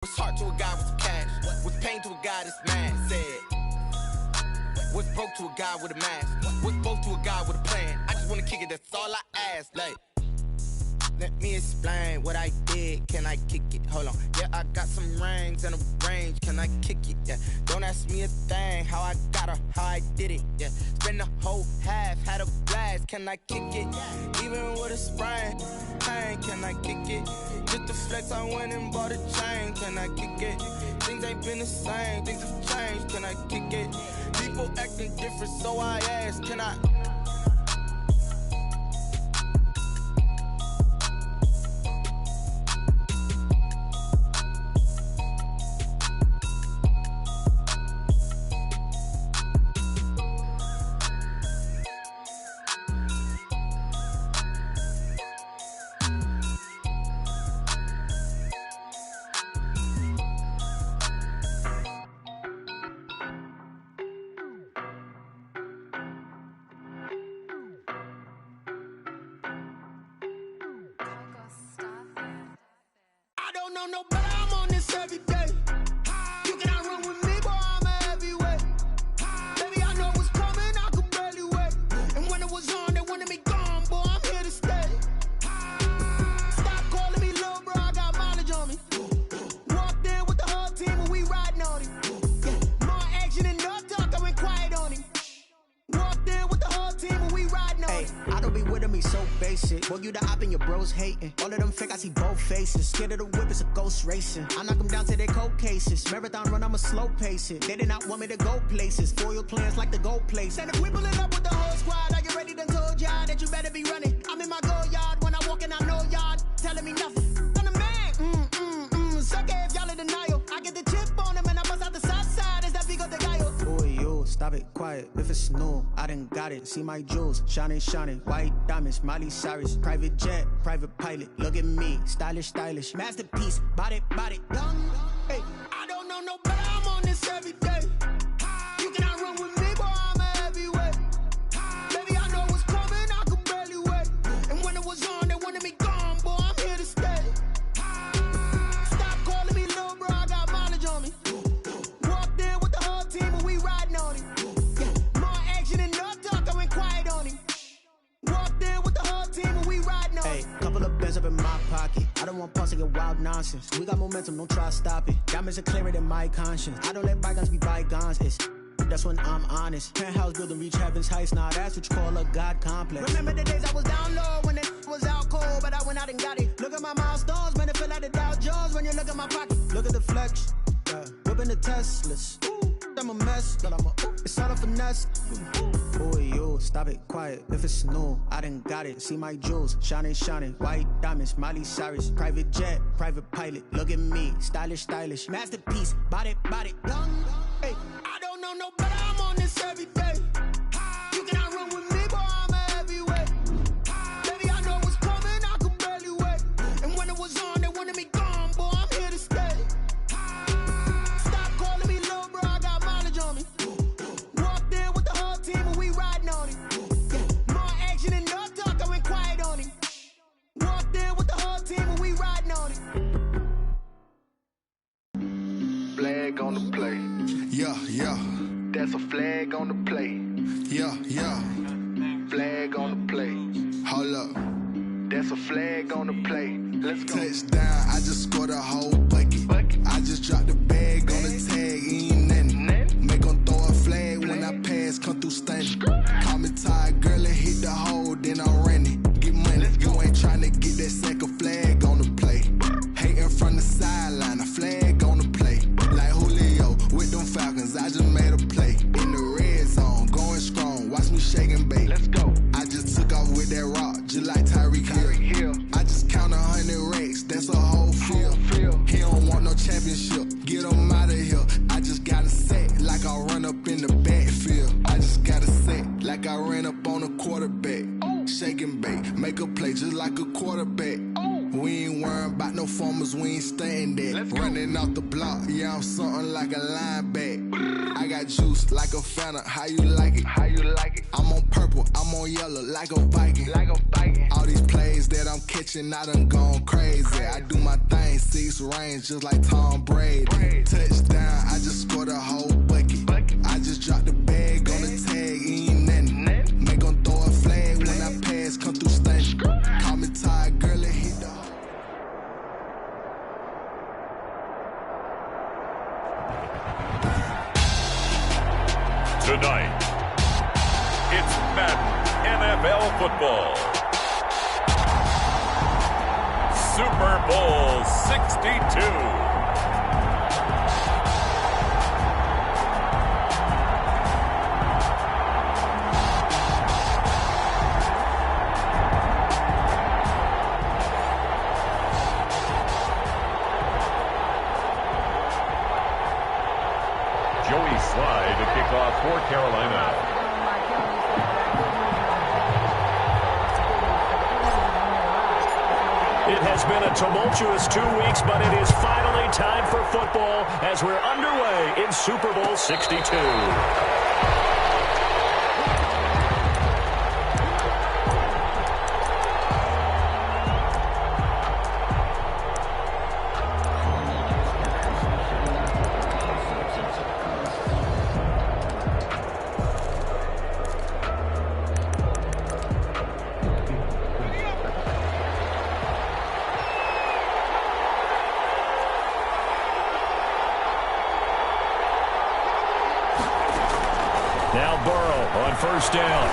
Was heart to a guy with some cash. Was pain to a guy that's mad. Said, was broke to a guy with a mask. Was both to a guy with a plan. I just wanna kick it, that's all I ask. Like, let me explain what I did. Can I kick it? Hold on. Yeah, I got some rings and a range. Can I kick it? Yeah. Don't ask me a thing. How I got her, how I did it. Yeah. Spend the whole half, had a blast. Can I kick it? Even with a sprain. Pain, can I kick it? Just the flex, I went and bought a chain. Can I kick it? Things ain't been the same. Things have changed. Can I kick it? People acting different, so I ask. Can I? No, but I'm on this every day. You cannot run with me, boy, I'm a heavyweight. Baby, I know what's coming, I could barely wait. And when it was on, they wanted me gone, boy, I'm here to stay. Stop calling me little bro, I got mileage on me. Walked in with the whole team and we riding on him. More action and no talk, I went quiet on him. Walked in with the whole team and we riding on him. I don't be with him, he's so basic. Boy, you the op and your bros hating. All of them fake, I see both faces. Scared of the whip, it's a ghost racing. I knock them down to their cold cases. Marathon run, I'ma slow pace it. They did not want me to go places. Foil plans like the gold place. And if we pulling up with the whole squad, I get ready done told y'all that you better be running. I'm in my go yard when I walk in, I know y'all telling me nothing. I'm the man, suck it if y'all in denial. I get the chip on him and I bust out the south side. Is that big of the guy? Boy, you, stop it, quiet. If it's new, I done got it. See my jewels, shining, white diamonds, Miley Cyrus. Private jet, private pilot. Look at me, stylish, masterpiece. Body, young. Hey, I don't know no better. I'm on this every day. You cannot run with me, boy, I'm a heavyweight. Baby, I know what's coming, I could barely wait. And when it was on, they wanted me gone, boy, I'm here to stay. Stop calling me little bro, I got mileage on me. Walked in with the whole team and we riding on him. More action and no talk, I went quiet on him. Walked in with the whole team and we riding on him. Couple of bands up in my pocket. I don't want pause to get wild nonsense. We got momentum, don't try to stop it. Diamonds are clearer than my conscience. I don't let bygones be bygones. That's when I'm honest. Penthouse building reach heaven's heights. Now that's what you call a God complex. Remember the days I was down low when it was out cold, but I went out and got it. Look at my milestones, man, it feel like the Dow Jones when you look at my pocket. Look at the flex, whipping the Teslas. I'm a mess, but it's all a finesse. Boy, you, stop it, quiet. If it's new, I done got it. See my jewels, shining, white diamonds, Miley Cyrus. Private jet, private pilot. Look at me, stylish, masterpiece. Body, young. Hey, I don't know no better. I'm on this every day. You cannot run with me, boy, I'm a heavyweight. Baby, I know what's coming, I could barely wait. And when it was on, they wanted me gone, boy, I'm here to stay. Stop calling me little bro, I got mileage on me. Walked in with the whole team and we riding on him. More action and no talk, I went quiet on him. Walked in with the whole team and we riding on him. Flag on the play. Yeah. That's a flag on the play. Yeah. Flag on the play. Hold up. That's a flag on the play. Let's go. Touchdown, I just scored a whole bucket. I just dropped the bag on the tag, ain't nothing. Make 'em throw a flag when I pass, come through stunning. Call me tired, girl, and hit the hole, then I'm running. Get money, you ain't tryna get that second flag on the play. Hating from the sideline, a flag on the play. Like Julio with them Falcons, I just made a play. In the red zone, going strong, watch me shake and bake. Let's go. I just took off with that rock, just like Tyreek Hill. I just count 100 racks, that's a whole field. He Running off the block, yeah, I'm something like a linebacker. I got juice like a Fanta, how you like it? How you like it? I'm on purple, I'm on yellow, like a Viking. Like a Viking. All these plays that I'm catching, I done gone crazy. I do my thing, 6 range, just like Tom Brady. Touchdown, I just scored a whole bucket. I just dropped the bag on the tag, ain't nothing. Make 'em throw a flag when I pass, come through stunning. Call me tired, girl, and hit the Tonight, it's Madden NFL football. Super Bowl 62. Joey Slye to kick off for Carolina. It has been a tumultuous 2 weeks, but it is finally time for football as we're underway in Super Bowl 62. Now Burrow on first down.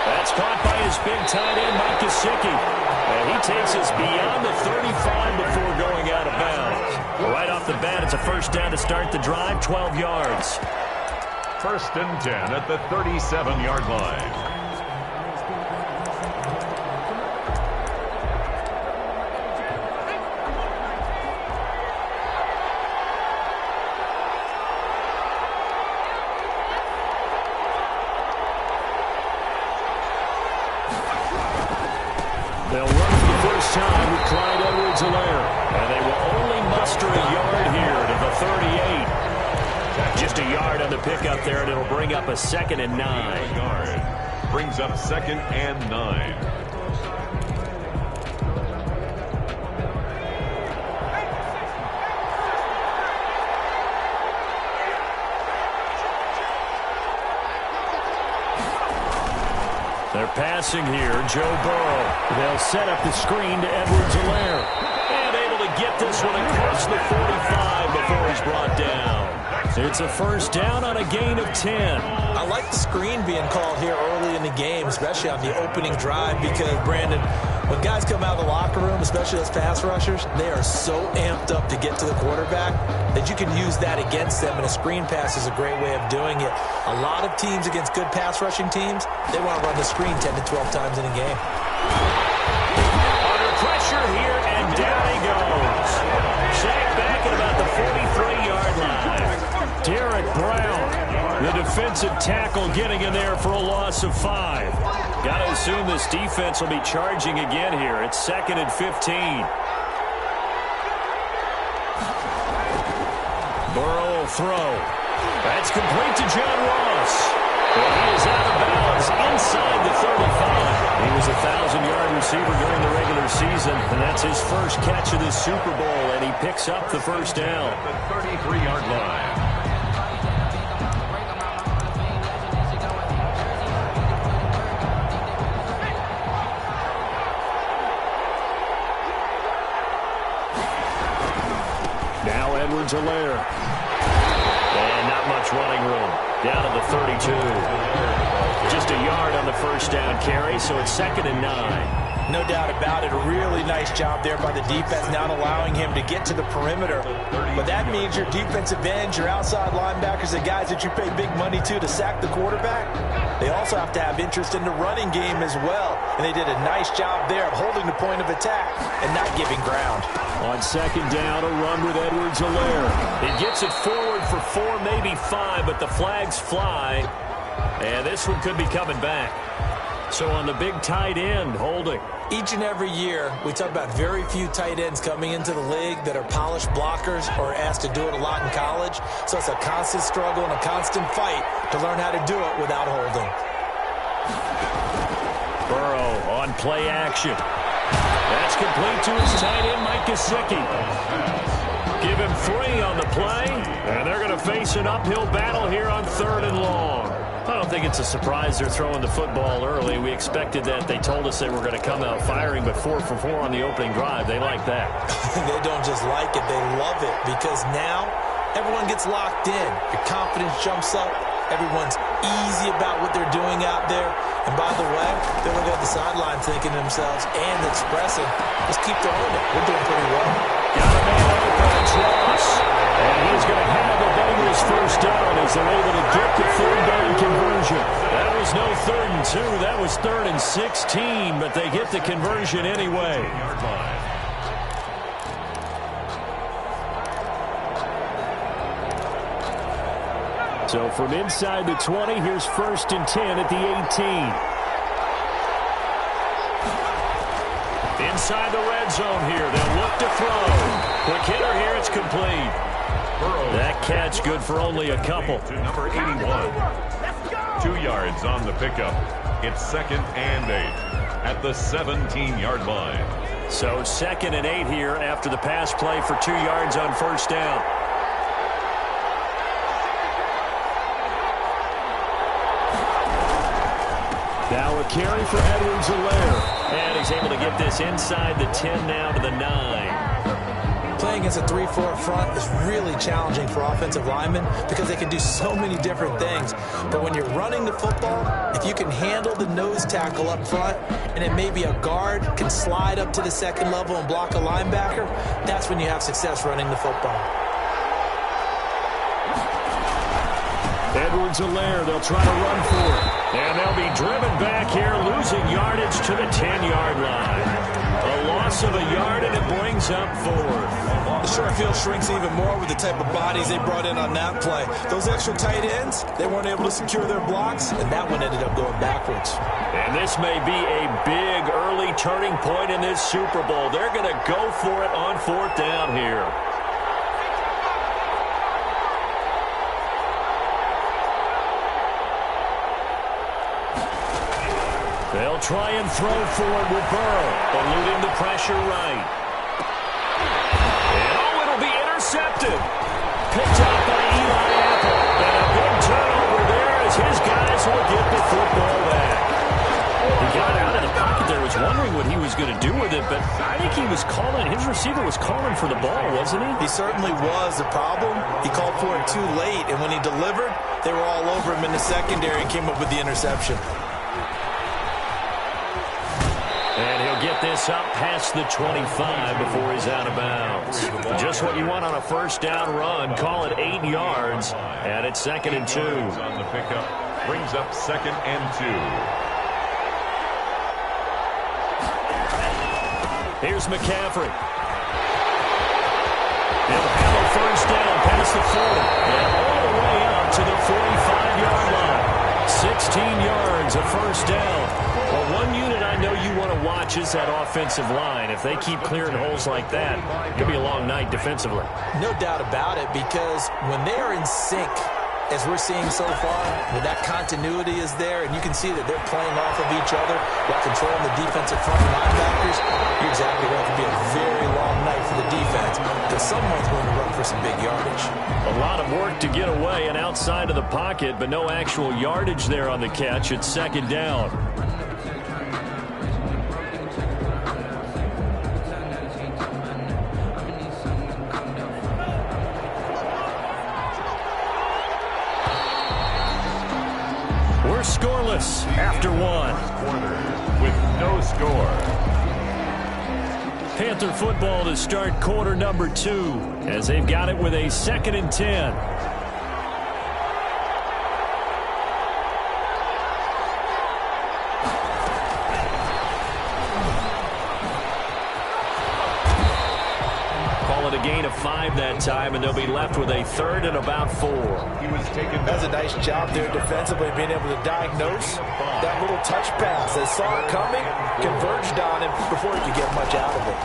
That's caught by his big tight end, Mike Gesicki. And he takes us beyond the 35 before going out of bounds. Right off the bat, it's a first down to start the drive, 12 yards. First and 10 at the 37-yard line. They'll run for the first time with Clyde Edwards-Helaire. And they will only muster a yard here to the 38. Just a yard on the pickup there, and it'll bring up a 2nd and 9. Yard. Brings up 2nd and 9. They're passing here, Joe Burrow. They'll set up the screen to Edwards-Helaire. And able to get this one across the 45 before he's brought down. It's a first down on a gain of 10. I like the screen being called here early in the game, especially on the opening drive, because, Brandon, when guys come out of the locker room, especially those pass rushers, they are so amped up to get to the quarterback that you can use that against them, and a screen pass is a great way of doing it. A lot of teams against good pass rushing teams, they want to run the screen 10 to 12 times in a game. Under pressure here, and down he goes. Sacked back at about the 43-yard line. Derek Brown, the defensive tackle, getting in there for a loss of 5. Got to assume this defense will be charging again here. It's 2nd and 15. Burrow will throw. That's complete to John Ross. Well, he is out of bounds inside the 35. He was a 1,000-yard receiver during the regular season, and that's his first catch of this Super Bowl, and he picks up the first down. The 33-yard line. Now Edwards-Helaire. And not much running room. Down to the 32. Just a yard on the first down carry, so it's 2nd and 9. No doubt about it. A really nice job there by the defense, not allowing him to get to the perimeter. But that means your defensive ends, your outside linebackers, the guys that you pay big money to sack the quarterback, they also have to have interest in the running game as well. And they did a nice job there of holding the point of attack and not giving ground. On 2nd down, a run with Edwards-Helaire. He gets it forward for 4, maybe 5, but the flags fly. And this one could be coming back. So on the big tight end, holding. Each and every year, we talk about very few tight ends coming into the league that are polished blockers or asked to do it a lot in college. So it's a constant struggle and a constant fight to learn how to do it without holding. Burrow on play action. That's complete to his tight end, Mike Gesicki. Give him 3 on the play, and they're going to face an uphill battle here on 3rd and long. I don't think it's a surprise they're throwing the football early. We expected that. They told us they were going to come out firing, but 4 for 4 on the opening drive. They like that. They don't just like it, they love it, because now everyone gets locked in. Your confidence jumps up. Everyone's easy about what they're doing out there. And by the way, they're looking at the sideline thinking to themselves and expressing, let's keep throwing it. We're doing pretty well. Got a man open, it's Ross. And he's going to have the Bengals first down as they're able to get the 3rd down conversion. That was no 3rd and 2. That was 3rd and 16, but they get the conversion anyway. So from inside the 20, here's 1st and 10 at the 18. Inside the red zone here. They'll look to throw. Quick hitter here. It's complete. That catch good for only a couple. To number 81. 2 yards on the pickup. It's 2nd and 8 at the 17-yard line. So 2nd and 8 here after the pass play for 2 yards on 1st down. Now a carry for Edwards-Helaire. And he's able to get this inside the 10 now to the 9. Playing against a 3-4 front is really challenging for offensive linemen because they can do so many different things. But when you're running the football, if you can handle the nose tackle up front, and then maybe a guard can slide up to the 2nd level and block a linebacker, that's when you have success running the football. Edwards-Helaire, they'll try to run for it. And they'll be driven back here, losing yardage to the 10-yard line. A loss of a yard, and it brings up 4th. The short field shrinks even more with the type of bodies they brought in on that play. Those extra tight ends, they weren't able to secure their blocks, and that one ended up going backwards. And this may be a big early turning point in this Super Bowl. They're going to go for it on 4th down here. They'll try and throw for it with Burrow, eluding the pressure right. And oh, it'll be intercepted. Picked up by Eli Apple. And a big turnover there as his guys will get the football back. He got out of the pocket there, was wondering what he was going to do with it, but I think he was calling, his receiver was calling for the ball, wasn't he? He certainly was. The problem, he called for it too late, and when he delivered, they were all over him in the secondary and came up with the interception. And he'll get this up past the 25 before he's out of bounds. Just what you want on a 1st down run. Call it 8 yards. And it's 2nd and 2. On the pickup. Brings up 2nd and 2. Here's McCaffrey. They'll have a 1st down past the 40. And all the way up to the 45-yard line. 16 yards, a 1st down. Well, one unit I know you want to watch is that offensive line. If they keep clearing holes like that, it could be a long night defensively. No doubt about it, because when they are in sync, as we're seeing so far, when that continuity is there, and you can see that they're playing off of each other while controlling the defensive front linebackers, you're exactly right. It could be a very long night for the defense, because someone's going to run for some big yardage. A lot of work to get away and outside of the pocket, but no actual yardage there on the catch. It's 2nd down. We're scoreless after 1. Quarter with no score. Panther football to start quarter number 2 as they've got it with a 2nd and 10. Call it a gain of 5 that time, and they'll be left with a 3rd and about 4. He was taken. That's a nice job there defensively, being able to diagnose that little touch pass. They saw it coming, converged on him before he could get much out of it.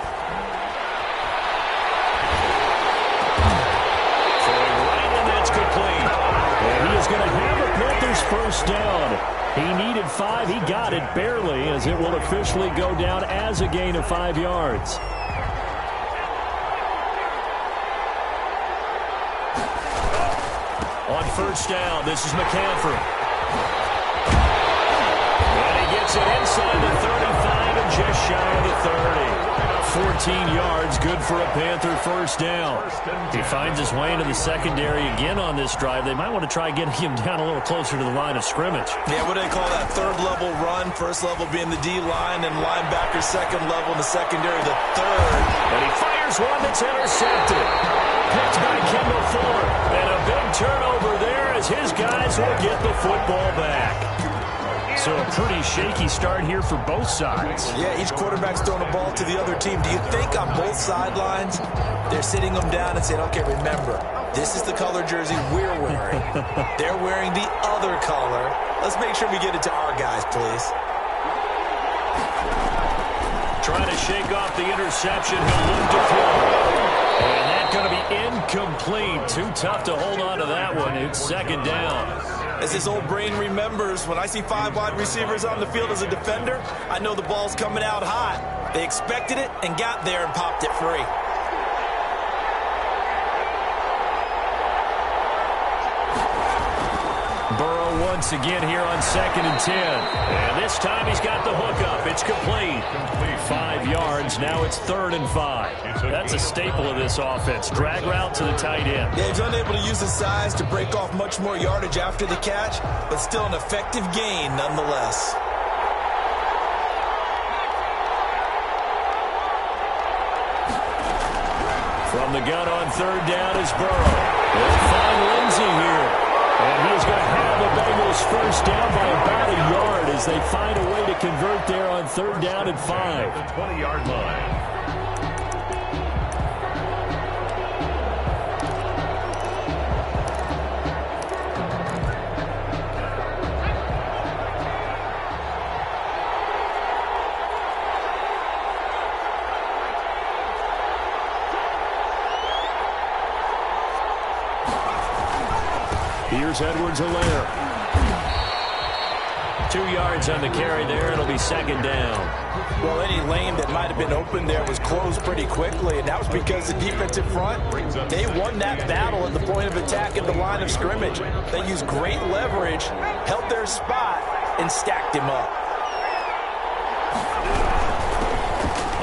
Throwing right, and that's complete. And he is going to have a Panthers first down. He needed 5. He got it barely, as it will officially go down as a gain of 5 yards. On first down, this is McCaffrey. And he gets it inside the 35 and just shy of the 30. 14 yards, good for a Panther first down. He finds his way into the secondary again on this drive. They might want to try getting him down a little closer to the line of scrimmage. Yeah, what do they call that? 3rd level run. 1st level being the D-line, and linebacker 2nd level in the secondary, the 3rd. And he fires one that's intercepted. Picked by Kendall Fuller. And a big turnover there as his guys will get the football back. So a pretty shaky start here for both sides. Yeah, each quarterback's throwing a ball to the other team. Do you think on both sidelines they're sitting them down and saying, okay, remember, this is the color jersey we're wearing. They're wearing the other color. Let's make sure we get it to our guys, please. Trying to shake off the interception. He'll look to throw. And that's going to be incomplete. Too tough to hold on to that one. It's 2nd down. As his old brain remembers, when I see 5 wide receivers on the field as a defender, I know the ball's coming out hot. They expected it and got there and popped it free. Burrow once again here on 2nd and 10. And this time he's got the hookup. It's complete. 5 yards. Now it's 3rd and 5. That's a staple of this offense. Drag route to the tight end. Yeah, he's unable to use his size to break off much more yardage after the catch, but still an effective gain nonetheless. From the gun on 3rd down is Burrow. They'll find Lindsey here. And he is going to have the Bengals first down by about a yard as they find a way to convert there on 3rd down and 5. The 20-yard line. Here's Edwards-Helaire. 2 yards on the carry there. It'll be 2nd down. Well, any lane that might have been open there was closed pretty quickly, and that was because the defensive front, they won that battle at the point of attack at the line of scrimmage. They used great leverage, held their spot, and stacked him up.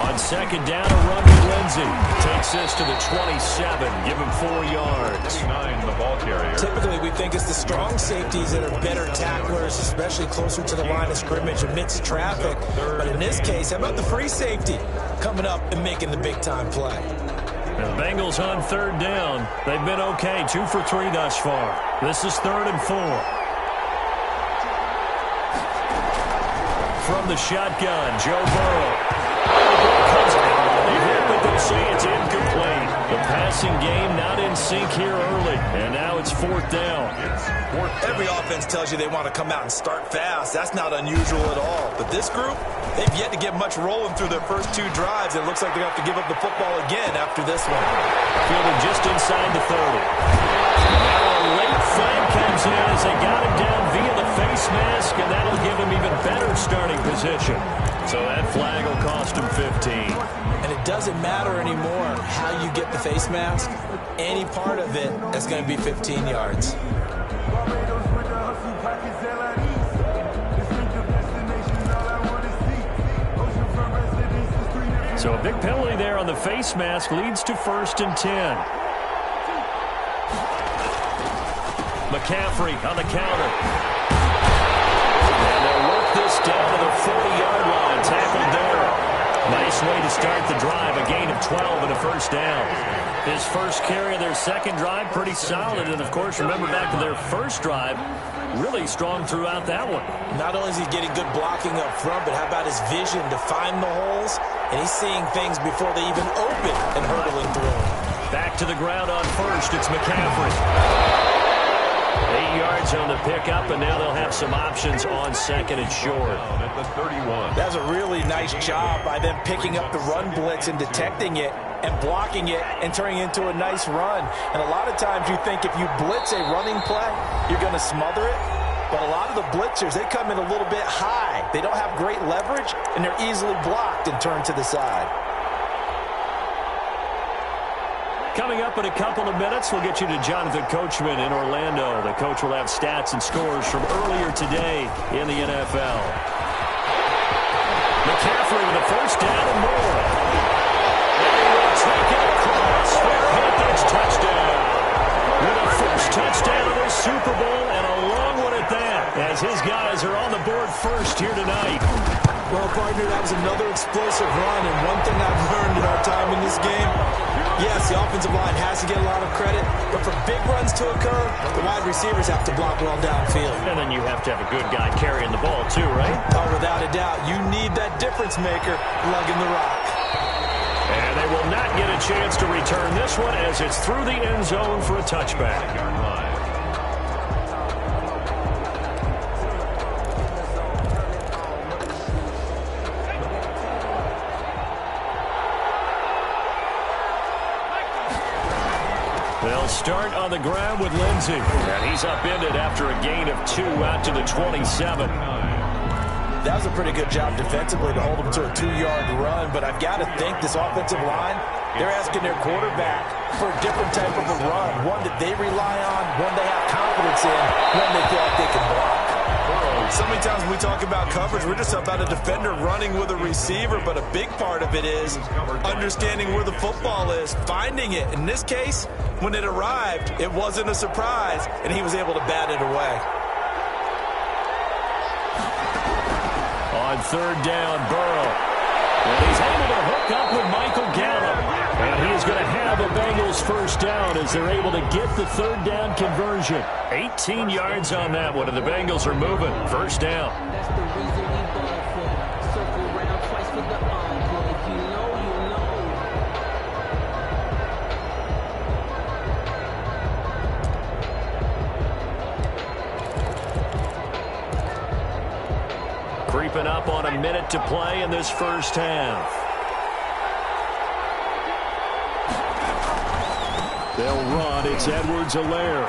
On 2nd down, a run with Lindsey. Takes this to the 27. Give him 4 yards. 9, the ball carrier. Typically, we think it's the strong safeties that are better tacklers, especially closer to the line of scrimmage amidst traffic. But in this case, how about the free safety coming up and making the big-time play? The Bengals on 3rd down. They've been okay. 2 for 3 thus far. This is 3rd and 4. From the shotgun, Joe Burrow. Comes out of the hip, but they say it's incomplete. The passing game not in sync here early, and now it's 4th down. Every offense tells you they want to come out and start fast. That's not unusual at all. But this group, they've yet to get much rolling through their first 2 drives. It looks like they're going to have to give up the football again after this one. Fielding just inside the 30. Now a late flag comes in as they got him down via the face mask, and that'll give him even better starting position. So that flag will cost him 15. And it doesn't matter anymore how you get the face mask. Any part of it is going to be 15 yards. So a big penalty there on the face mask leads to 1st and 10. McCaffrey on the counter. And they'll work this down to the 40-yard line. Tackled there. Nice way to start the drive. A gain of 12 and a first down. His first carry of their second drive, pretty solid. And, of course, remember back to their first drive, really strong throughout that one. Not only is he getting good blocking up front, but how about his vision to find the holes? And he's seeing things before they even open and hurdling through them. Back to the ground on first. It's McCaffrey. 8 yards on the pickup, and now they'll have some options on second and short. At the 31. That's a really nice job by them picking up the run blitz and detecting it and blocking it and turning it into a nice run. And a lot of times you think if you blitz a running play, you're going to smother it. But a lot of the blitzers, they come in a little bit high. They don't have great leverage, and they're easily blocked and turned to the side. Coming up in a couple of minutes, we'll get you to Jonathan Coachman in Orlando. The coach will have stats and scores from earlier today in the NFL. McCaffrey with a first down and more. And he will take it across for a Panthers touchdown. With a first touchdown of this Super Bowl and a long one at that, as his guys are on the board first here tonight. Well, partner, that was another explosive run, and one thing I've learned in our time in this game, yes, the offensive line has to get a lot of credit, but for big runs to occur, the wide receivers have to block well downfield. And then you have to have a good guy carrying the ball too, right? Oh, without a doubt. You need that difference maker lugging the rock. And they will not get a chance to return this one as it's through the end zone for a touchback. They'll start on the ground with Lindsey. And he's upended after a gain of 2 out to the 27. That was a pretty good job defensively to hold them to a 2-yard run, but I've got to think this offensive line, they're asking their quarterback for a different type of a run, one that they rely on, one they have confidence in, one they feel like they can block. So many times when we talk about coverage, we're just about a defender running with a receiver, but a big part of it is understanding where the football is, finding it. In this case, when it arrived, it wasn't a surprise, and he was able to bat it away. On third down, Burrow. And he's able to hook up with Michael Gallup. And he is going to have the Bengals first down as they're able to get the third down conversion. 18 yards on that one, and the Bengals are moving. First down. That's the reason we ball for. Circle round twice for the encore. If you know, you know. Creeping up on a minute to play in this first half. They'll run. It's Edwards-Helaire.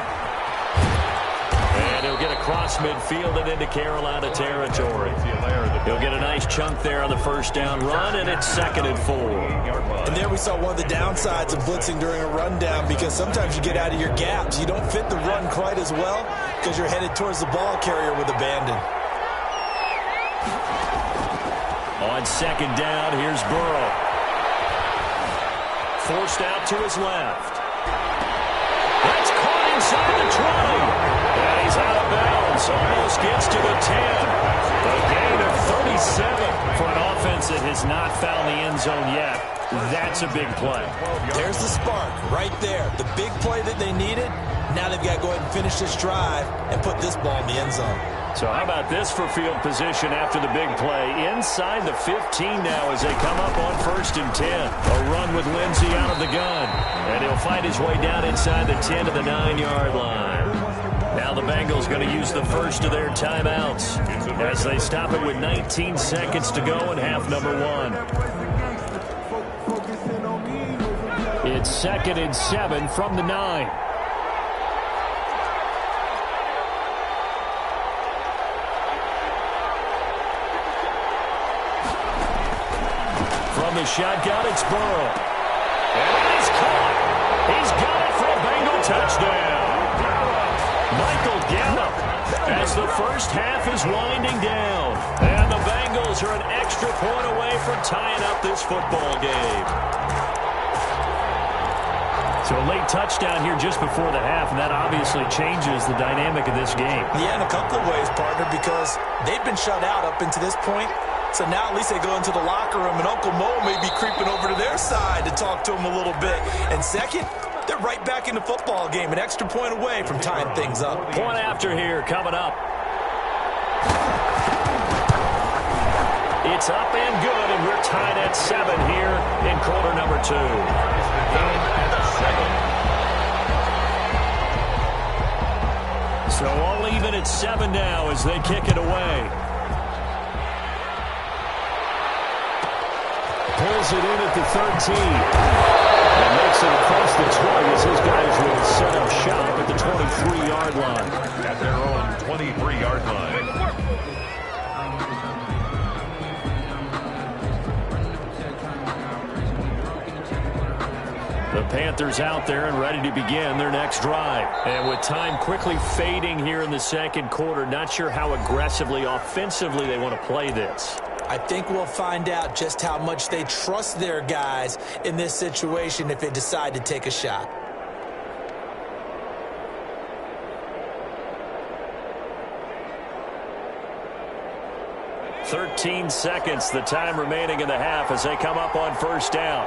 And he'll get across midfield and into Carolina territory. He'll get a nice chunk there on the first down run, and it's 2nd and 4. And there we saw one of the downsides of blitzing during a rundown, because sometimes you get out of your gaps. You don't fit the run quite as well because you're headed towards the ball carrier with abandon. On second down, here's Burrow. Forced out to his left. That's caught inside the 20. And he's out of bounds. Almost gets to the 10. A gain of 37 for an offense that has not found the end zone yet. That's a big play. There's the spark right there. The big play that they needed. Now they've got to go ahead and finish this drive and put this ball in the end zone. So how about this for field position after the big play? Inside the 15 now as they come up on 1st and 10. A run with Lindsey out of the gun. And he'll find his way down inside the 10 to the 9-yard line. Now the Bengals going to use the first of their timeouts as they stop it with 19 seconds to go in half number 1. It's 2nd and 7 from the 9. From the shotgun, it's Burrow. And he's caught. He's got it for a Bengal touchdown. Michael Gallup as the first half is winding down. And the Bengals are an extra point away from tying up this football game. So a late touchdown here just before the half, and that obviously changes the dynamic of this game. Yeah, in a couple of ways, partner, because they've been shut out up into this point. So now at least they go into the locker room, and Uncle Mo may be creeping over to their side to talk to him a little bit. And second, they're right back in the football game, an extra point away from tying things up. Point after here coming up. It's up and good, and we're tied at 7 here in quarter number 2. second. So all even at 7 now as they kick it away. Pulls it in at the 13. And makes it across the 20 as his guys will set up shop at the 23-yard line. At their own 23-yard line. The Panthers out there and ready to begin their next drive. And with time quickly fading here in the second quarter, not sure how aggressively, offensively they want to play this. I think we'll find out just how much they trust their guys in this situation if they decide to take a shot. "13 seconds, the time remaining in the half as they come up on first down.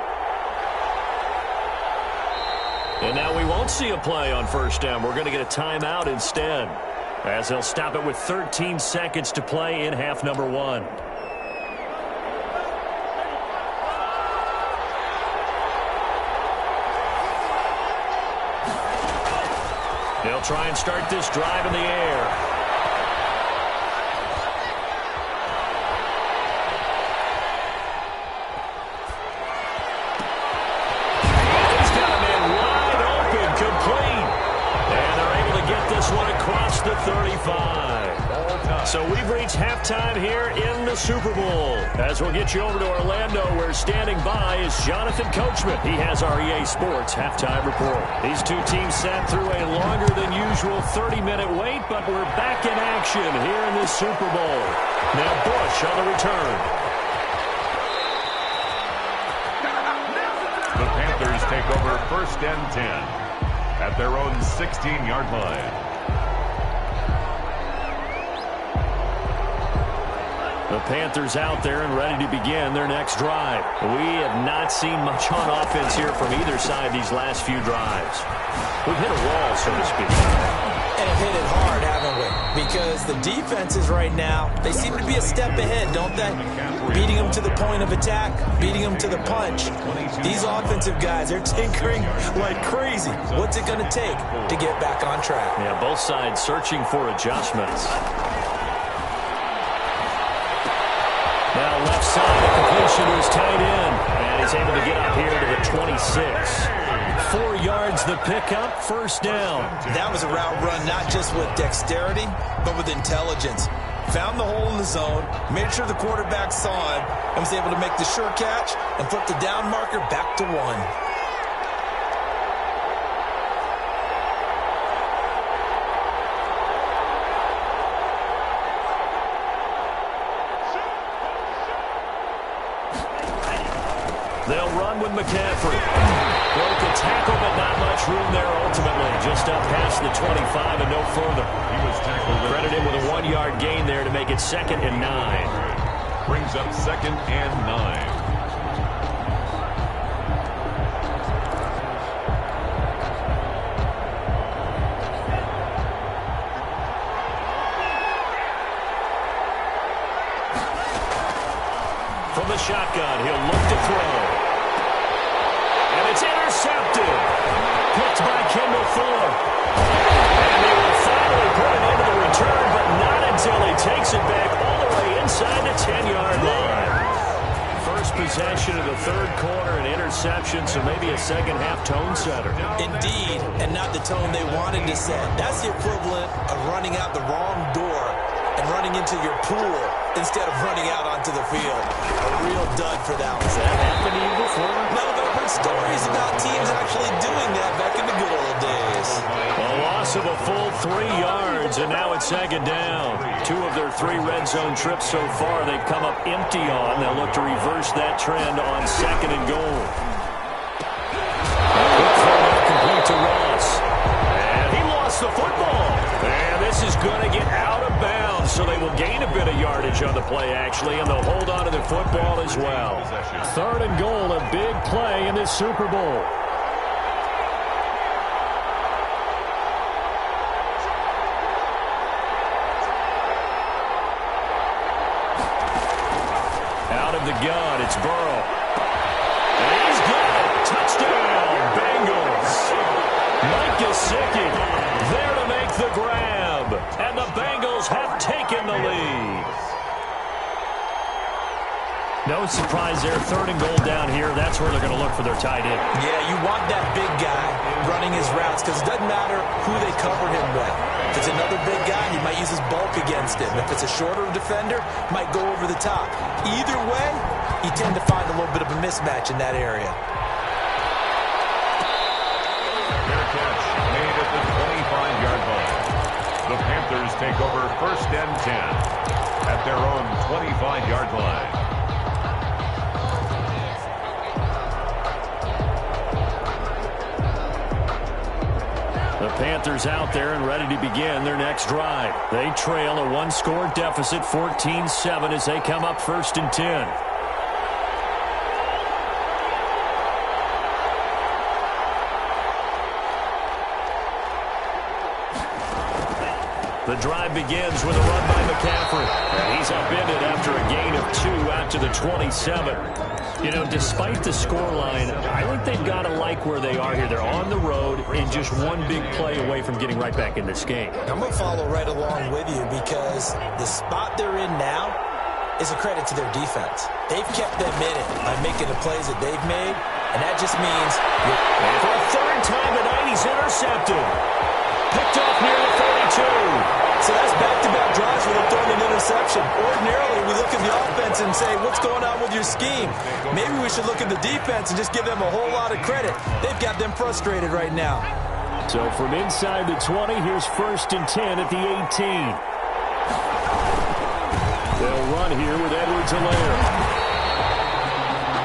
And now we won't see a play on first down. We're going to get a timeout instead, as they'll stop it with 13 seconds to play in half number 1. They'll try and start this drive in the air. He's got a man wide open, complete. And they're able to get this one across the 35. So we've reached halftime here in the Super Bowl. As we'll get you over to Orlando, where standing by is Jonathan Coachman. He has our EA Sports halftime report. These two teams sat through a longer than usual 30-minute wait, but we're back in action here in the Super Bowl. Now Bush on the return. The Panthers take over first and 10 at their own 16-yard line. The Panthers out there and ready to begin their next drive. We have not seen much on offense here from either side these last few drives. We've hit a wall, so to speak. And have hit it hard, haven't we? Because the defenses right now, they seem to be a step ahead, don't they? Beating them to the point of attack, beating them to the punch. These offensive guys, they're tinkering like crazy. What's it going to take to get back on track? Yeah, both sides searching for adjustments. Now left side, the completion is tight end. And he's able to get up here to the 26. 4 yards the pickup, first down. That was a route run not just with dexterity, but with intelligence. Found the hole in the zone, made sure the quarterback saw him, and was able to make the sure catch and flip the down marker back to 1. They'll run with McCaffrey. Broke a tackle, but not much room there ultimately. Just up past the 25 and no further. He was tackled. Credited with a 1-yard gain there to make it 2nd and 9. Brings up 2nd and 9. From the shotgun, he'll look to throw. And it's intercepted. Picked by Kendall Fuller. And they will finally put it into the return, but not until he takes it back all the way inside the 10-yard line. First possession of the third quarter, an interception, so maybe a second-half tone setter. Indeed, and not the tone they wanted to set. That's the equivalent of running out the wrong door and running into your pool instead of running out onto the field. A real dud for that one. Has that happened to you before? No, but I've heard stories about teams actually doing that back in the good old days. A loss of a full 3 yards, and now it's 2nd down. 2 of their 3 red zone trips so far they've come up empty on. They'll look to reverse that trend on 2nd and goal. A quick throw out complete to Ross. And he lost the football. And this is going to get out of bounds, so they will gain a bit of yardage on the play, actually, and they'll hold on to the football as well. 3rd and goal, a big play in this Super Bowl. Out of the gun, it's Burrow. And he's got it. Touchdown, Bengals. Mike Gesicki there to make the grab. And the Bengals have taken the lead. No surprise there. 3rd and goal down here. That's where they're going to look for their tight end. Yeah, you want that big guy running his routes because it doesn't matter who they cover him with. If it's another big guy, he might use his bulk against him. If it's a shorter defender, he might go over the top. Either way, you tend to find a little bit of a mismatch in that area. Fair catch made at the 25-yard line. The Panthers take over 1st and 10 at their own 25-yard line. The Panthers out there and ready to begin their next drive. They trail a 1-score deficit, 14-7, as they come up 1st and 10. The drive begins with a run by McCaffrey. And he's upended after a gain of 2 out to the 27. You know, despite the scoreline, I think they've got to like where they are here. They're on the road and just one big play away from getting right back in this game. I'm going to follow right along with you because the spot they're in now is a credit to their defense. They've kept them in it by making the plays that they've made, and that just means for a 3rd time tonight, he's intercepted. Picked off near the 32. So that's back-to-back drives where they're throwing an interception. Ordinarily, we look at the offense and say, what's going on with your scheme? Maybe we should look at the defense and just give them a whole lot of credit. They've got them frustrated right now. So from inside the 20, here's 1st and 10 at the 18. They'll run here with Edwards-Helaire.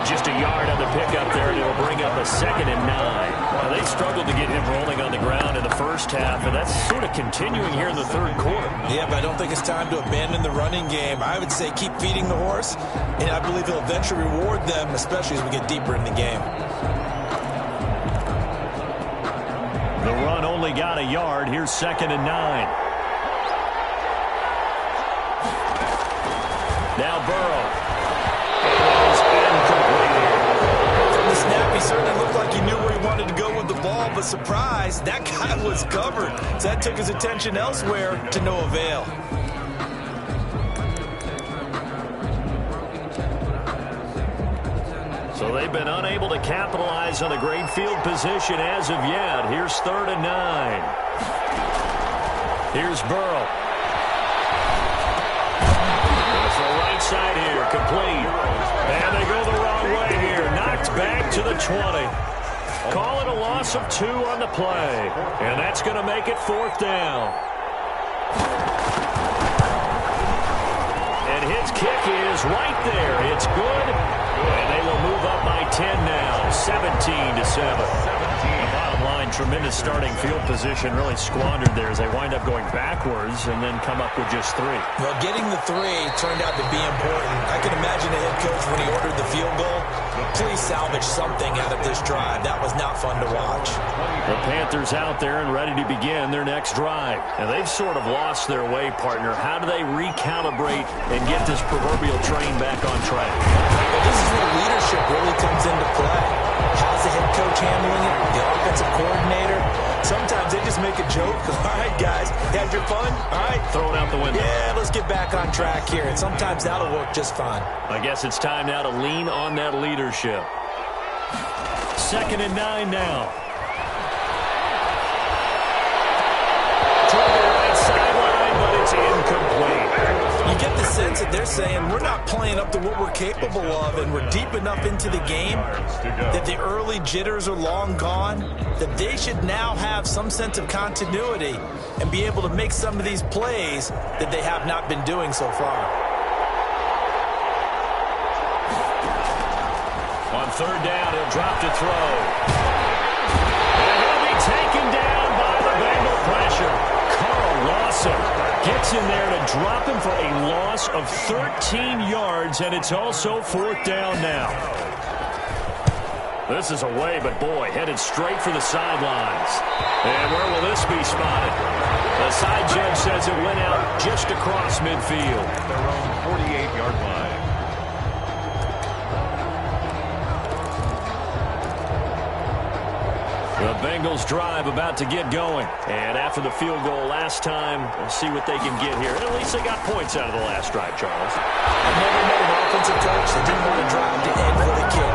Just a yard on the pickup there, and it'll bring up a 2nd and 9. Now, they struggled to get him rolling on the ground in the first half, and that's sort of continuing here in the 3rd quarter. Yeah, but I don't think it's time to abandon the running game. I would say keep feeding the horse, and I believe he'll eventually reward them, especially as we get deeper in the game. The run only got a yard. Here's 2nd and 9. Now Burrow. From the snap, he certainly looked like he knew where he wanted to go with the ball, but surprise, that guy was covered. So that took his attention elsewhere to no avail. So they've been unable to capitalize on the great field position as of yet. Here's 3rd and 9. Here's Burrow. Right side here, complete. And they go the wrong way here. Knocked back to the 20. Call it a loss of 2 on the play. And that's going to make it 4th down. And his kick is right there. It's good. And they will move up by 10 now. 17-7. Bottom line, tremendous starting field position, really squandered there as they wind up going backwards and then come up with just 3. Well, getting the 3 turned out to be important. I can imagine the head coach when he ordered the field goal, please salvage something out of this drive. That was not fun to watch. The Panthers out there and ready to begin their next drive. And they've sort of lost their way, partner. How do they recalibrate and get this proverbial train back on track? Well, this is where leadership really comes into play. How's the head coach handling it? The offensive coordinator? Sometimes they just make a joke. All right, guys, you had your fun? All right. Throw it out the window. Yeah, let's get back on track here. And sometimes that'll work just fine. I guess it's time now to lean on that leadership. 2nd and 9 now. Toward the right sideline, but it's incomplete. You get the sense that they're saying we're not playing up to what we're capable of, and we're deep enough into the game that the early jitters are long gone, that they should now have some sense of continuity and be able to make some of these plays that they have not been doing so far. On 3rd down, he'll drop to throw. And he'll be taken down by the Bengal pressure. Carl Lawson gets in there to drop him for a loss of 13 yards, and it's also 4th down now. This is away, but boy, headed straight for the sidelines. And where will this be spotted? The side judge says it went out just across midfield. Their own 48-yard line. The Bengals drive about to get going. And after the field goal last time, we'll see what they can get here. And at least they got points out of the last drive, Charles. I've never met an offensive coach that didn't want to drive to end with a kick.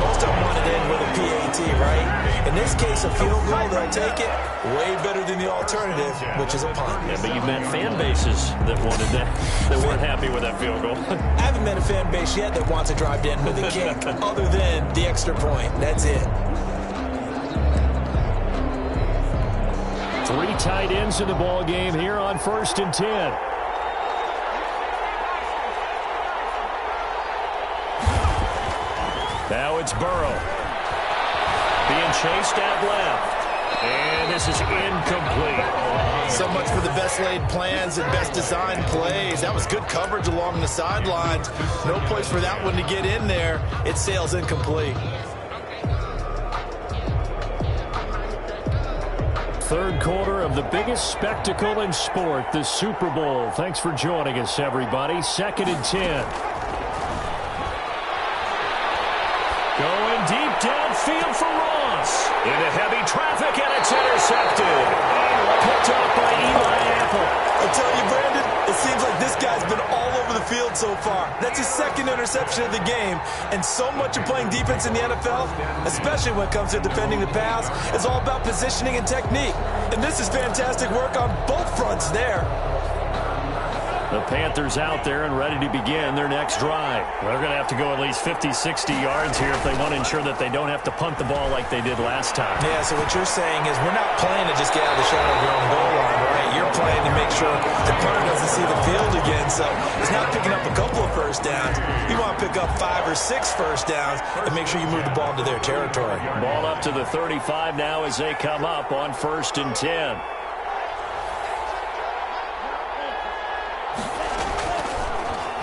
Most of them want to end with a PAT, right? In this case, a field goal, they'll take it. Way better than the alternative, which is a punt. Yeah, but you've met fan bases that wanted that, that weren't happy with that field goal. I haven't met a fan base yet that wants to drive to end with a kick, other than the extra point. That's it. 3 tight ends in the ball game here on 1st and 10. Now it's Burrow. Being chased out left. And this is incomplete. So much for the best laid plans and best designed plays. That was good coverage along the sidelines. No place for that one to get in there. It sails incomplete. Third quarter of the biggest spectacle in sport, the Super Bowl. Thanks for joining us, everybody. 2nd and 10. Going deep downfield for Ross. Into heavy traffic, and it's intercepted. Picked up by Eli Apple. I'll tell you, Brandon, it seems like this guy's been all over the field so far. That's his 2nd interception of the game. And so much of playing defense in the NFL, especially when it comes to defending the pass, is all about positioning and technique. And this is fantastic work on both fronts there. The Panthers out there and ready to begin their next drive. They're going to have to go at least 50, 60 yards here if they want to ensure that they don't have to punt the ball like they did last time. Yeah, so what you're saying is we're not playing to just get out of the shadow of your own goal line, right? You're playing to make sure the punter doesn't see the field again. So it's not picking up a couple of first downs. You want to pick up 5 or 6 first downs and make sure you move the ball into their territory. Ball up to the 35 now as they come up on 1st and 10.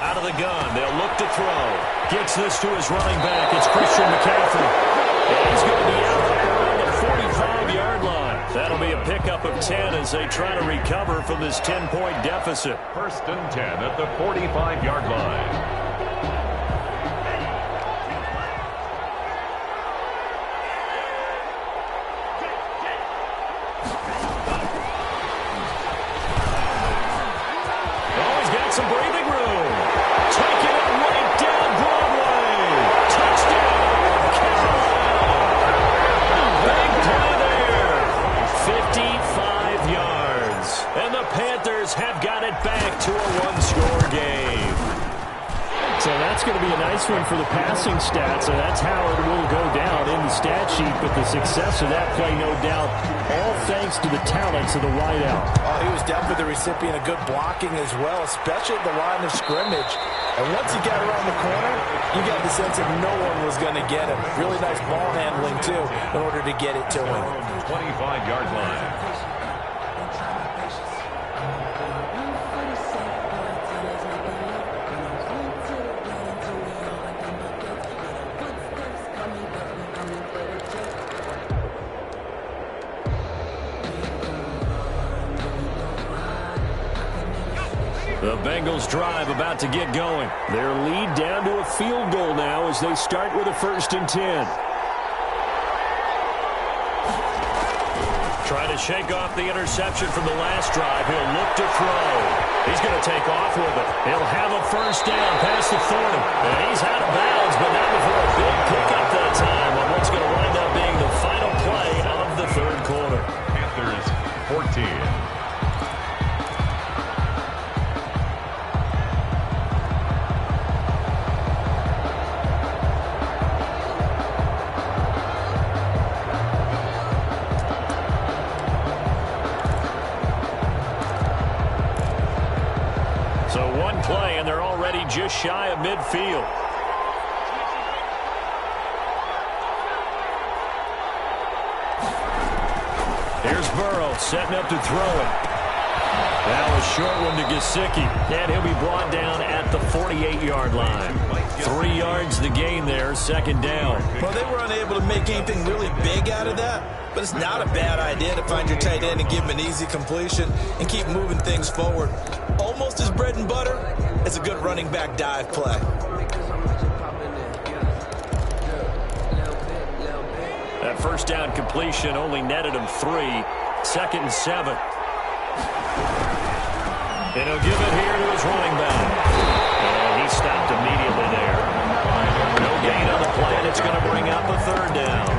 Out of the gun, they'll look to throw. Gets this to his running back. It's Christian McCaffrey. And he's going to be out there around the 45-yard line. That'll be a pickup of 10 as they try to recover from this 10-point deficit. 1st and 10 at the 45-yard line. Some breathing room. Taking it right down Broadway. Touchdown, Carolina. Big play there. 55 yards. And the Panthers have got it back to a one-score game. So that's going to be a nice one for the passing stats, and that's how it will go down in the stat sheet. But the success of that play, no doubt, all thanks to the talents of the wideout. Oh, he was definitely the recipient of good blocking as well, especially at the line of scrimmage. And once he got around the corner, you got the sense that no one was going to get him. Really nice ball handling, too, in order to get it to him. 25-yard line. The Bengals drive about to get going. Their lead down to a field goal now as they start with a 1st and 10. Trying to shake off the interception from the last drive. He'll look to throw. He's going to take off with it. He'll have a first down past the 40. And he's out of bounds, but not before a big pickup that time on what's going to wind up being the final play of the 3rd quarter. Panthers 14. Play, and they're already just shy of midfield. Here's Burrow setting up to throw it. Now a short one to Gesicki, and he'll be brought down at the 48-yard line. 3 yards the gain there, 2nd down. Well, they were unable to make anything really big out of that, but it's not a bad idea to find your tight end and give him an easy completion and keep moving things forward. Almost as bread and butter as a good running back dive play. That first down completion only netted him 3. 2nd and 7. And he'll give it here to his running back. And he stopped immediately there. No gain on the play, and it's going to bring up a 3rd down.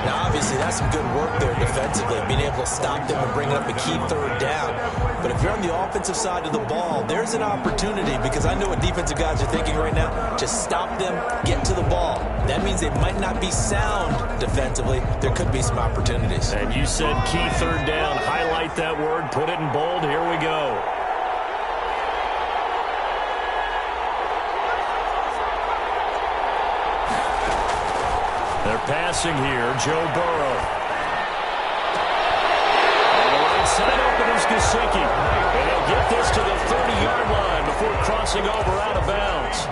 Now, obviously, that's some good work there defensively, being able to stop them and bring up a key 3rd down. But if you're on the offensive side of the ball, there's an opportunity, because I know what defensive guys are thinking right now. Just stop them, get to the ball. That means they might not be sound defensively. There could be some opportunities. And you said key 3rd down. Highlight that word, put it in bold. Here we go. They're passing here. Joe Burrow. On the right side, open is Gesicki. And he'll get this to the 30-yard line before crossing over out of bounds.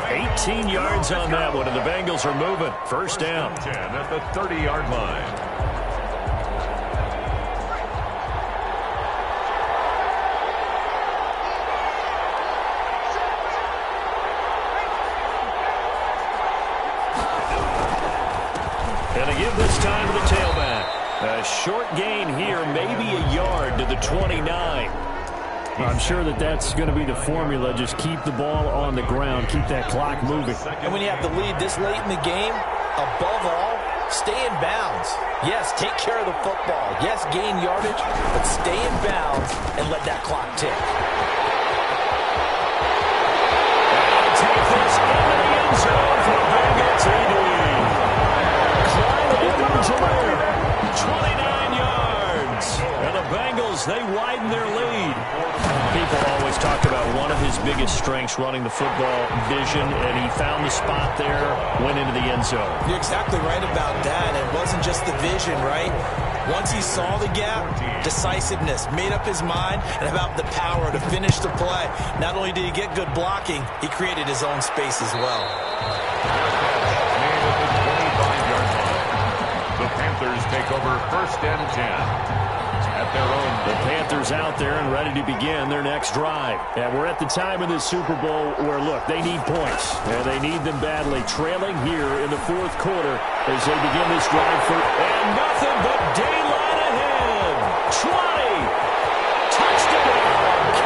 18 yards on that one, and the Bengals are moving. 1st down. 10 at the 30-yard line. Give this time to the tailback. A short gain here, maybe a yard to the 29. I'm sure that's going to be the formula. Just keep the ball on the ground. Keep that clock moving. And when you have the lead this late in the game, above all, stay in bounds. Yes, take care of the football. Yes, gain yardage, but stay in bounds and let that clock tick. And take this into the end zone for the Bengals TD. 29 yards. And the Bengals, they widen their lead. People always talk about one of his biggest strengths running the football, vision, and he found the spot there, went into the end zone. You're exactly right about that. It wasn't just the vision, right? Once he saw the gap, decisiveness, made up his mind, and about the power to finish the play. Not only did he get good blocking, he created his own space as well. The Panthers take over 1st and 10 at their own. The Panthers out there and ready to begin their next drive. And we're at the time of this Super Bowl where, look, they need points. And they need them badly. Trailing here in the 4th quarter as they begin this drive for... And nothing but daylight ahead. 20. Touchdown.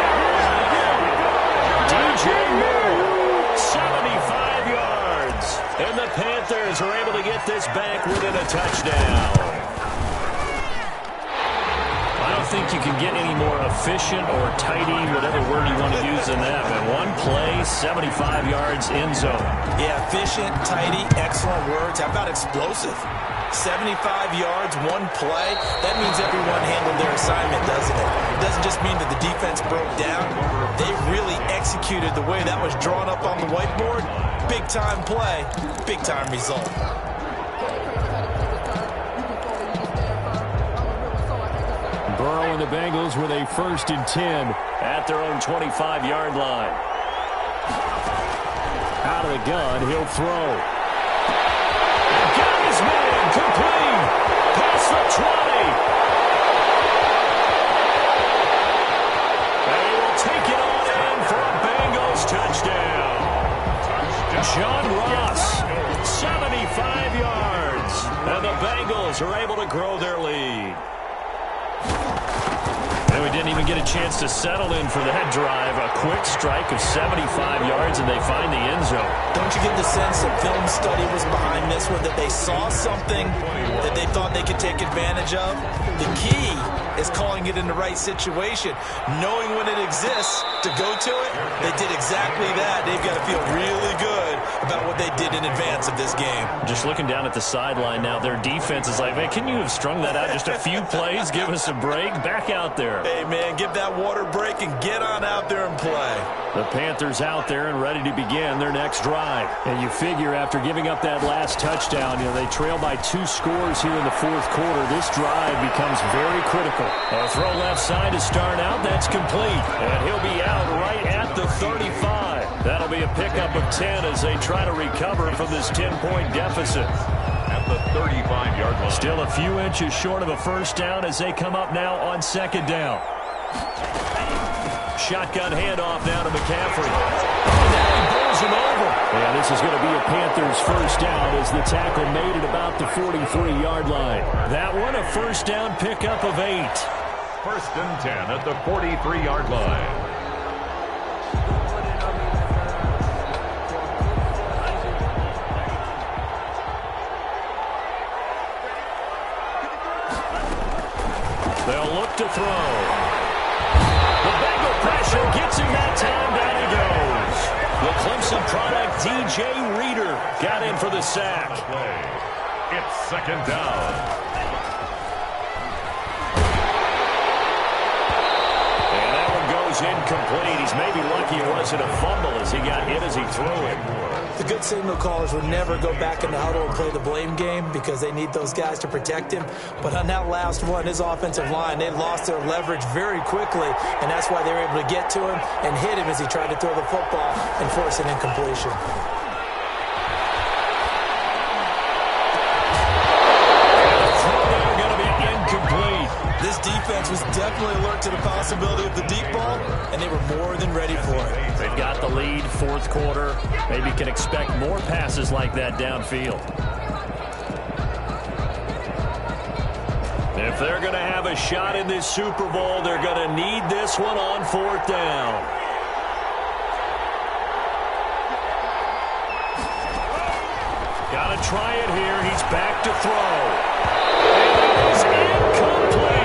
DJ Moore. 75 yards. And the Panthers are able to get this back within a touchdown. I don't think you can get any more efficient or tidy, whatever word you want to use in that. But one play, 75 yards in zone. Yeah, efficient, tidy, excellent words. How about explosive? 75 yards, one play. That means everyone handled their assignment, doesn't it? It doesn't just mean that the defense broke down. They really executed the way that was drawn up on the whiteboard. Big-time play, big-time result. Burrow and the Bengals with a 1st and 10 at their own 25-yard line. Out of the gun, he'll throw. Got his man, complete. Past the 20. And he will take it on in for a Bengals touchdown. John Ross, 75 yards. And the Bengals are able to grow their lead. And we didn't even get a chance to settle in for that drive. A quick strike of 75 yards, and they find the end zone. Don't you get the sense that film study was behind this one, that they saw something that they thought they could take advantage of? The key is calling it in the right situation. Knowing when it exists to go to it, they did exactly that. They've got to feel really good about what they did in advance of this game. Just looking down at the sideline now, their defense is like, man, can you have strung that out just a few plays? Give us a break. Back out there. Hey, man, give that water break and get on out there and play. The Panthers out there and ready to begin their next drive. And you figure after giving up that last touchdown, they trail by 2 scores here in the 4th quarter. This drive becomes very critical. A throw left side to start out. That's complete. And he'll be out right at the 35. That'll be a pickup of 10 as they try to recover from this 10-point deficit. At the 35-yard line. Still a few inches short of a 1st down as they come up now on 2nd down. Shotgun handoff now to McCaffrey. Now he goes throws him over. And this is going to be a Panthers first down as the tackle made it about the 43-yard line. That one a first down pickup of 8. First and 10 at the 43-yard line. They'll look to throw. The Bengal pressure gets him that time. Down he goes. The Clemson product, DJ Reader, got in for the sack. It's second down. And that one goes incomplete. He's maybe lucky it wasn't a fumble as he got hit as he threw it. The good signal callers would never go back in the huddle and play the blame game because they need those guys to protect him. But on that last one, his offensive line, they lost their leverage very quickly, and that's why they were able to get to him and hit him as he tried to throw the football and force an incompletion. This defense was definitely alert to the possibility of the deep ball, and they were more than ready for it. They've got the lead, fourth quarter. Maybe can expect more passes like that downfield. If they're going to have a shot in this Super Bowl, they're going to need this one on fourth down. Got to try it here. He's back to throw. It is incomplete.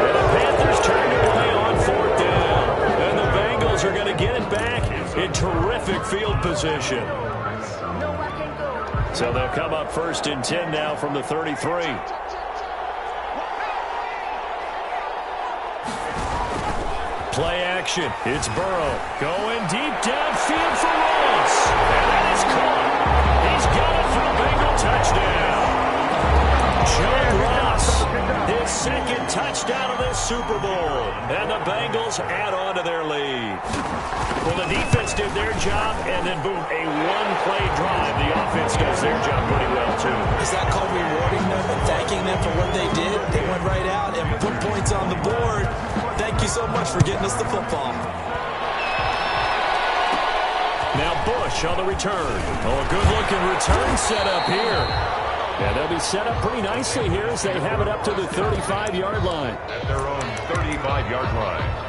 And the Panthers turn to play on fourth down. And the Bengals are going to get it back in terrific field position. So they'll come up first and 10 now from the 33. Play action. It's Burrow going deep downfield for Ross. And that is caught. He's got it for a Bengal touchdown. John Ross, his second touchdown of this Super Bowl. And the Bengals add on to their lead. Well, the defense did their job, and then, boom, a one-play drive. The offense does their job pretty well, too. Is that called rewarding them and thanking them for what they did? They went right out and put points on the board. Thank you so much for getting us the football. Now Bush on the return. Oh, a good-looking return set up here. Yeah, they'll be set up pretty nicely here as they have it up to the 35-yard line. At their own 35-yard line.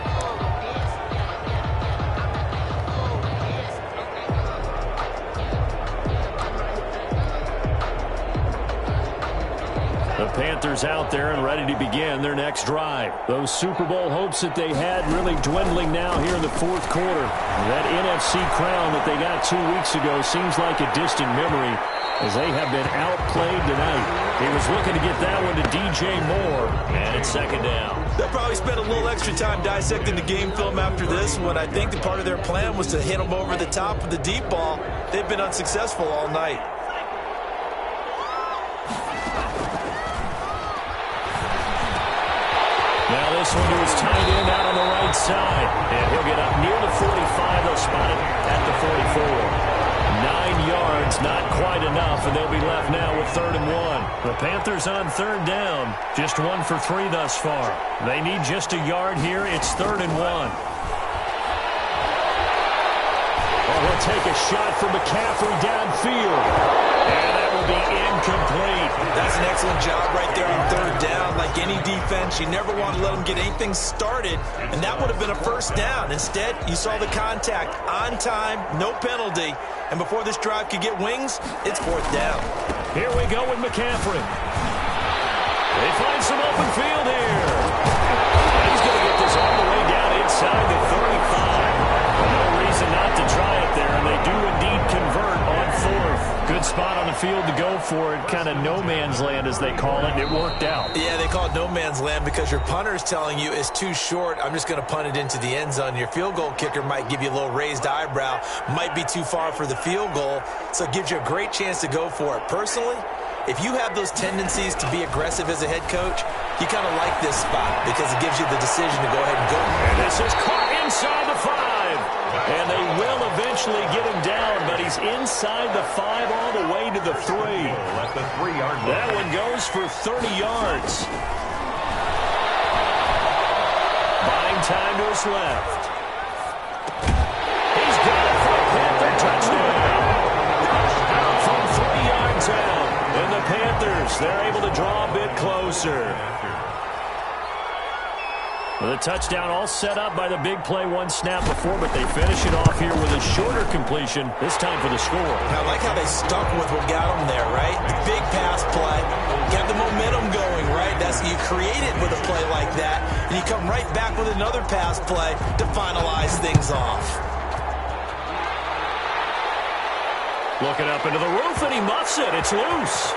The Panthers out there and ready to begin their next drive. Those Super Bowl hopes that they had really dwindling now here in the fourth quarter. That NFC crown that they got 2 weeks ago seems like a distant memory as they have been outplayed tonight. He was looking to get that one to DJ Moore, and it's second down. They'll probably spend a little extra time dissecting the game film after this one. I think that part of their plan was to hit them over the top with the deep ball. They've been unsuccessful all night. Now this one to his tight end out on the right side. And he'll get up near the 45. They'll spot it at the 44. 9 yards, not quite enough, and they'll be left now with 3rd and 1. The Panthers on 3rd down. Just 1 for 3 thus far. They need just a yard here. It's 3rd and 1. Oh, he'll take a shot from McCaffrey downfield. And that will be incomplete. That's an excellent job right there on 3rd down. Like any defense, you never want to let them get anything started, and that would have been a first down. Instead, you saw the contact on time, no penalty, and before this drive could get wings, it's 4th down. Here we go with McCaffrey. They find some open field here. He's going to get this all the way down inside the 35. No reason not to try it there, and they do indeed convert on 4th. Good spot on the field to go for it. Kind of no man's land, as they call it, and it worked out. Yeah, they call it no man's land because your punter's telling you it's too short. I'm just going to punt it into the end zone. Your field goal kicker might give you a little raised eyebrow. Might be too far for the field goal, so it gives you a great chance to go for it. Personally, if you have those tendencies to be aggressive as a head coach, you kind of like this spot because it gives you the decision to go ahead and go. And this is caught inside the 5. And they will eventually get him down, but he's inside the 5 all the way to the 3. At the 3-yard line. That one goes for 30 yards. Buying time to his left. He's got it for a Panther touchdown. Panthers, they're able to draw a bit closer. The touchdown all set up by the big play one snap before, but they finish it off here with a shorter completion, this time for the score. I like how they stuck with what got them there, right? The big pass play, kept the momentum going, right? That's you create it with a play like that, and you come right back with another pass play to finalize things off. Looking up into the roof, and he muffs it. It's loose.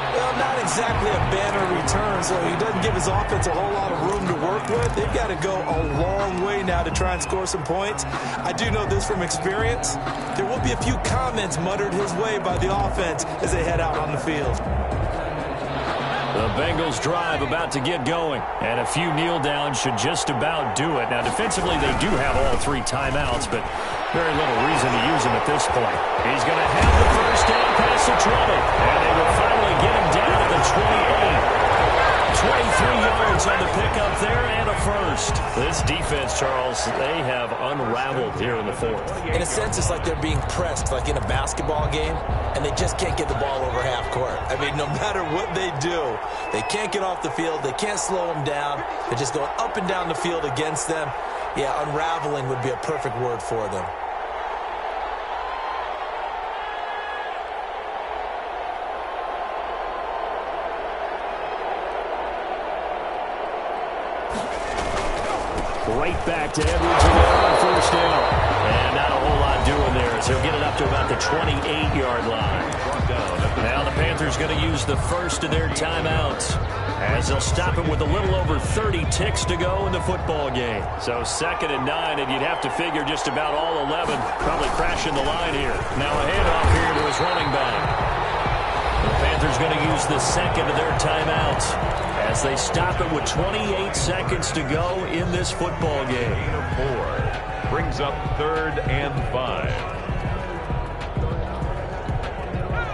Well, not exactly a banner return, so he doesn't give his offense a whole lot of room to work with. They've got to go a long way now to try and score some points. I do know this from experience. There will be a few comments muttered his way by the offense as they head out on the field. The Bengals drive about to get going, and a few kneel downs should just about do it. Now, defensively, they do have all 3 timeouts, but very little reason to use them at this point. He's going to have the first down past the 20, and they will finally get him down at the 28. 23 yards on the pickup there and a first. This defense, Charles, they have unraveled here in the 4th. In a sense, it's like they're being pressed, like in a basketball game, and they just can't get the ball over half court. I mean, no matter what they do, they can't get off the field. They can't slow them down. They're just going up and down the field against them. Yeah, unraveling would be a perfect word for them. Right back to Edwards on first down. And not a whole lot doing there as he'll get it up to about the 28-yard line. Now the Panthers going to use the first of their timeouts as they'll stop it with a little over 30 ticks to go in the football game. So 2nd and 9, and you'd have to figure just about all 11 probably crashing the line here. Now a handoff here to his running back. The Panthers going to use the second of their timeouts as they stop it with 28 seconds to go in this football game. 4 brings up 3rd and 5.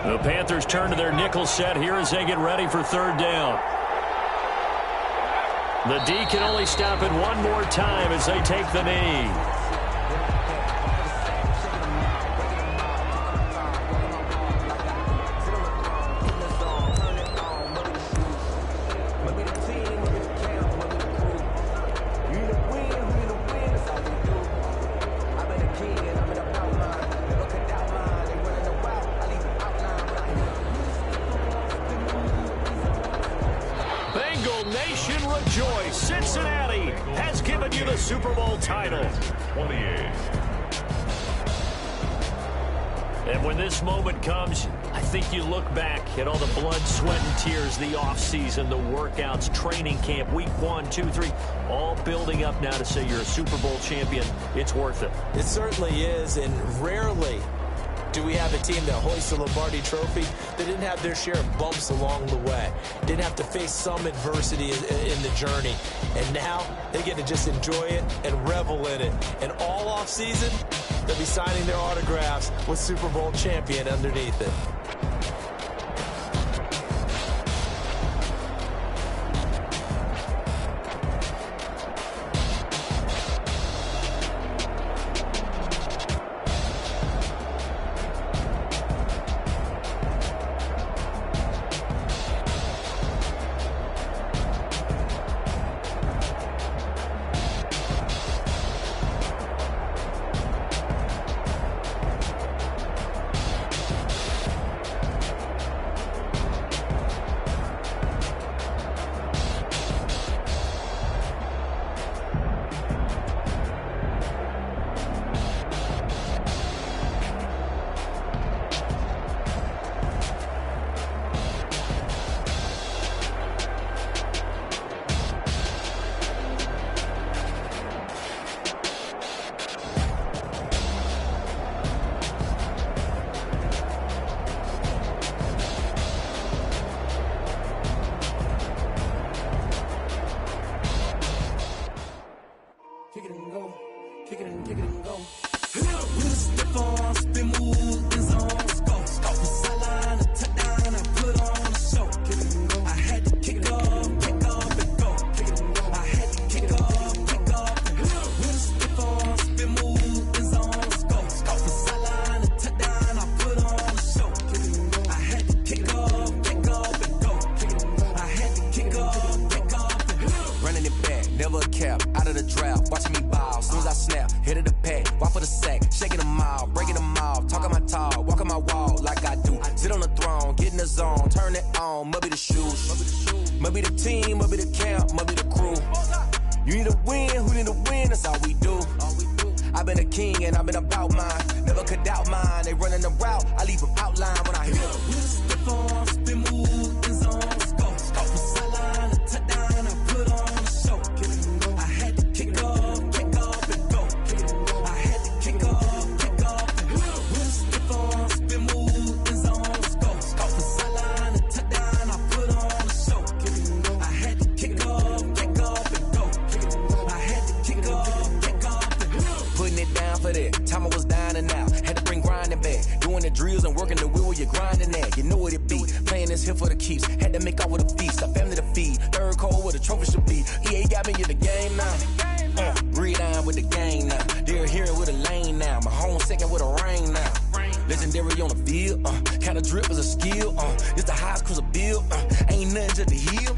The Panthers turn to their nickel set here as they get ready for 3rd down. The D can only stop it one more time as they take the knee. Cincinnati has given you the Super Bowl title. 28. And when this moment comes, I think you look back at all the blood, sweat, and tears, the offseason, the workouts, training camp, week 1, 2, 3, all building up now to say you're a Super Bowl champion. It's worth it. It certainly is, and rarely do we have a team that hoists the Lombardi Trophy that didn't have their share of bumps along the way, didn't have to face some adversity in the journey, and now they get to just enjoy it and revel in it. And all off season, they'll be signing their autographs with Super Bowl champion underneath it. running it back, never a cap, out of the drought, watching me ball, soon as I snap, hit of the pack, walk for the sack, shaking them all, breaking them off, talking my talk, walking my wall like I do, sit on the throne, get in the zone, turn it on, must be the shoes, must be the team, must be the camp, must be the crew, you need a win, who need a win, that's all we do. I've been a king and I've been about mine. Never could doubt mine. They running the route. I leave them outline when I hear them. Step on, spin move, in zone, scope. From sideline to touchdown, I put on a show. I had to kick off and go. I had to kick off and go. Step on, spin move, in zone, scope. From sideline to touchdown, I put on a show. I had to kick off and go. I had to kick off. Putting it down for that. Time I was down and out. Had to bring grinding back. Doing the drills and working the wheel where you're grinding at. You know what it be. Playing this here for the keeps. Had to make out with a feast. A family to feed. Third cold where the trophy should be. EA got me in the game now. Breathe on with the game now. They're hearing with a lane now. My home second with a rain now. Legendary on the field. Kind of drip is a skill. It's the highest cruiser bill. Ain't nothing to the hill.